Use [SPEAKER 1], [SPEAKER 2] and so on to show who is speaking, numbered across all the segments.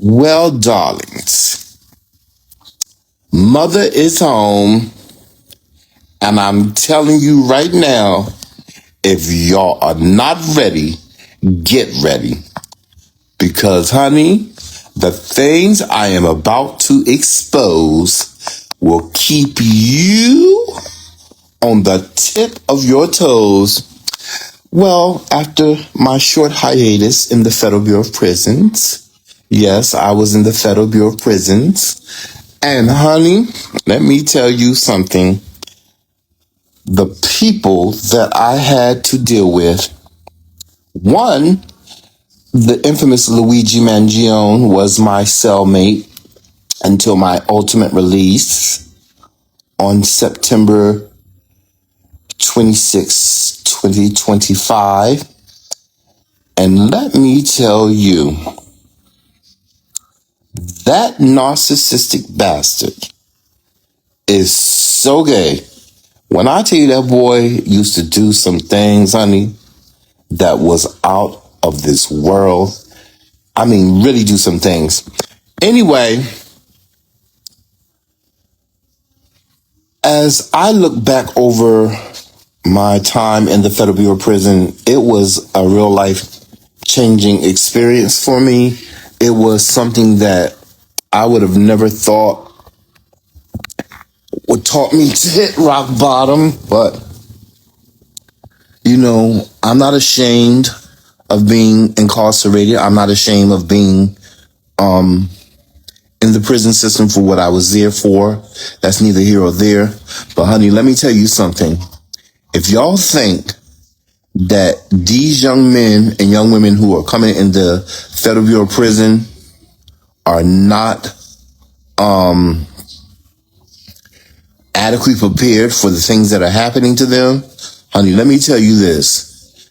[SPEAKER 1] Well, darlings, mother is home, and I'm telling you right now, if y'all are not ready, get ready. Because, honey, the things I am about to expose will keep you on the tip of your toes. Well, after my short hiatus in the Federal Bureau of Prisons, yes, I was in the Federal Bureau of Prisons. And honey, let me tell you something. The people that I had to deal with, one, the infamous Luigi Mangione was my cellmate until my ultimate release on September 26, 2025. And let me tell you, that narcissistic bastard is so gay. When I tell you that boy used to do some things, honey, that was out of this world. I mean, really do some things. Anyway, as I look back over my time in the Federal Bureau of Prison, it was a real life changing experience for me. It was something that I would have never thought would taught me to hit rock bottom, but I'm not ashamed of being incarcerated. I'm not ashamed of being in the prison system for what I was there for. That's neither here or there. But honey, let me tell you something. If y'all think that these young men and young women who are coming in the Federal Bureau of Prison are not adequately prepared for the things that are happening to them, honey, let me tell you this.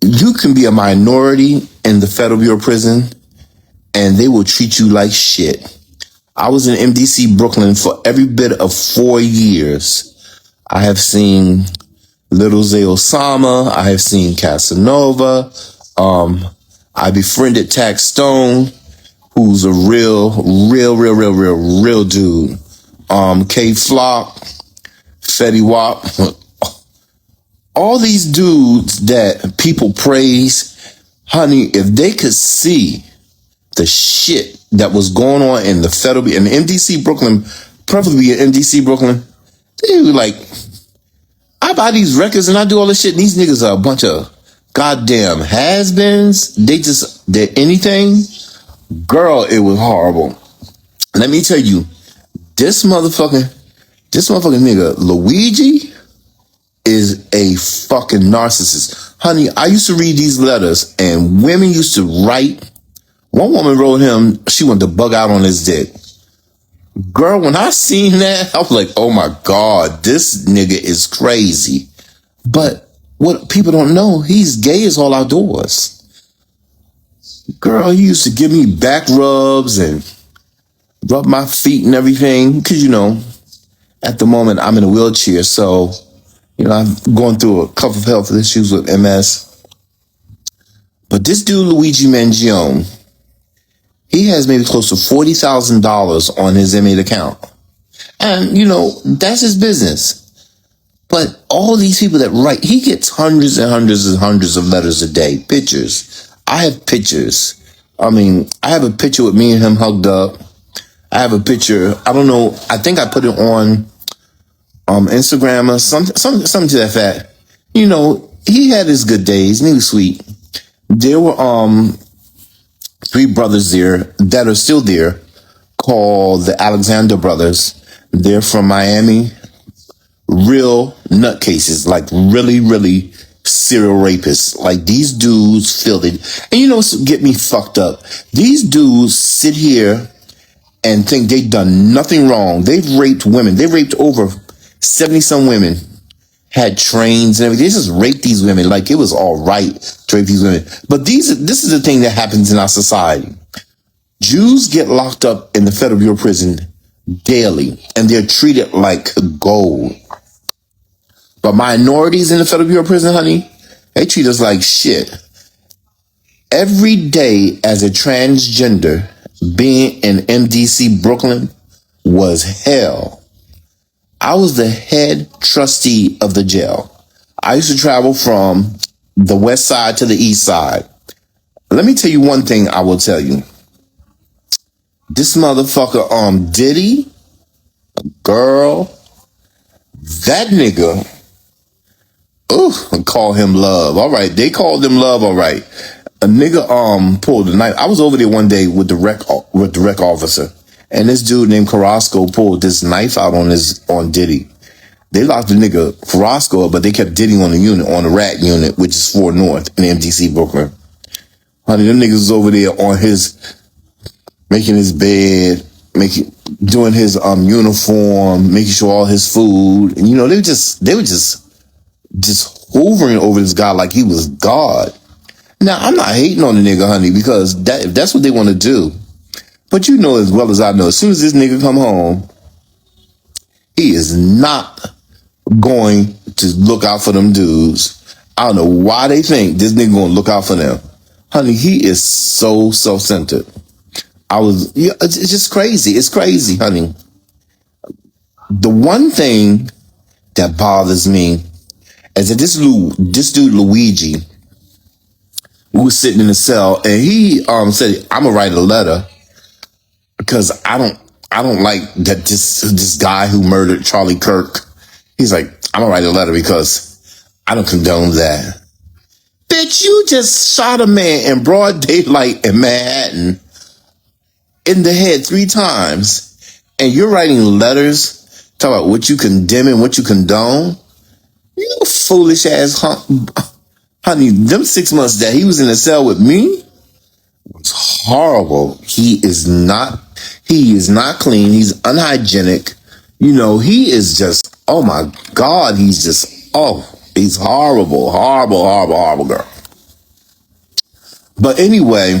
[SPEAKER 1] You can be a minority in the Federal Bureau of Prison and they will treat you like shit. I was in MDC Brooklyn for every bit of 4 years. I have seen Little Zay Osama. I have seen Casanova. I befriended Tax Stone, who's a real dude. K Flock, Fetty Wap, all these dudes that people praise, honey, if they could see the shit that was going on in the Federal, in MDC Brooklyn, preferably in MDC Brooklyn, they were like, I buy these records and I do all this shit, and these niggas are a bunch of goddamn has-beens. They're anything. Girl, it was horrible. Let me tell you, this motherfucking nigga, Luigi, is a fucking narcissist. Honey, I used to read these letters and women used to write. One woman wrote him, she wanted to bug out on his dick. Girl, when I seen that, I was like, oh my God, this nigga is crazy. But what people don't know, he's gay as all outdoors. Girl, he used to give me back rubs and rub my feet and everything. Cause at the moment I'm in a wheelchair. So, I'm going through a couple of health issues with MS. But this dude, Luigi Mangione, he has maybe close to $40,000 on his inmate account. And, that's his business. But all these people that write, he gets hundreds and hundreds and hundreds of letters a day, pictures. I have pictures. I have a picture with me and him hugged up. I have a picture. I don't know. I think I put it on Instagram or something to that fact. He had his good days and he was sweet. There were 3 brothers there that are still there called the Alexander brothers. They're from Miami. Real nutcases, like really serial rapists. Like these dudes feel it. And what's get me fucked up? These dudes sit here and think they've done nothing wrong. They've raped women. They raped over 70 some women, had trains and everything. They just raped these women like it was all right to rape these women. But this is the thing that happens in our society. Jews get locked up in the Federal Bureau of Prison daily and they're treated like gold. But minorities in the Federal Bureau of Prison, honey, they treat us like shit. Every day as a transgender, being in MDC Brooklyn was hell. I was the head trustee of the jail. I used to travel from the west side to the east side. Let me tell you one thing I will tell you. This motherfucker, Diddy, girl, that nigga, call him love. All right, they called him love. All right, a nigga pulled a knife. I was over there one day with the rec officer, and this dude named Carrasco pulled this knife out on Diddy. They locked the nigga Carrasco up, but they kept Diddy on the rat unit, which is 4 North in MDC Brooklyn. Honey, them niggas was over there on making his bed, doing his uniform, making sure all his food, and they were just hovering over this guy like he was God. Now, I'm not hating on the nigga, honey, because if that's what they want to do. But you know as well as I know, as soon as this nigga come home, he is not going to look out for them dudes. I don't know why they think this nigga gonna look out for them. Honey, he is so self-centered. It's just crazy. It's crazy, honey. The one thing that bothers me is that this dude Luigi, who was sitting in the cell, and he said, "I'm gonna write a letter because I don't like that this guy who murdered Charlie Kirk." He's like, "I'm gonna write a letter because I don't condone that." Bitch, you just shot a man in broad daylight in Manhattan in the head 3 times, and you're writing letters talking about what you condemn and what you condone? You foolish ass honey, them 6 months that he was in the cell with me was horrible. He is not clean. He's unhygienic. He is just, oh my God, he's horrible, horrible, horrible, horrible girl. But anyway,